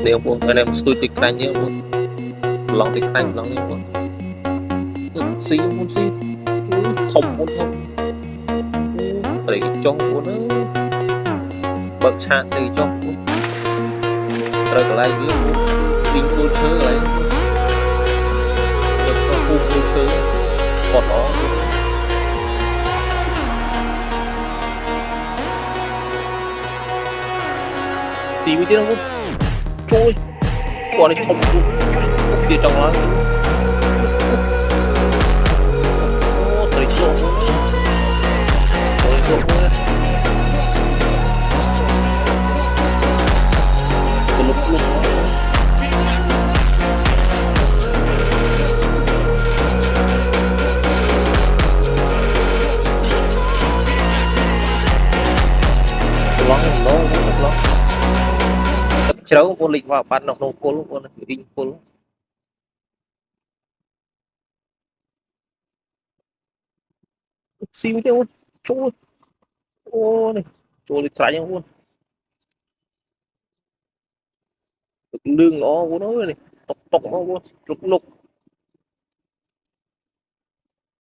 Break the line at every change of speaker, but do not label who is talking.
Nếu muốn cái này một tôi tịch này nhé muốn lòng tịch này lòng này muốn xí muốn xí không muốn không để cho muốn bậc chạm để cho rồi cái này biết mình cô chơi cái này được cho cô chơi còn đó xí với tiếng không trôi còn này không kia trong đó tới chỗ tới chỗ lúc lúc nó cháu con lịch vào ban đọc đâu cô lúc con in cô lúc sim tiêu chỗ ô này chỗ lịch trái nhau luôn lương nó của nó này tộc tộc nó luôn lúc lúc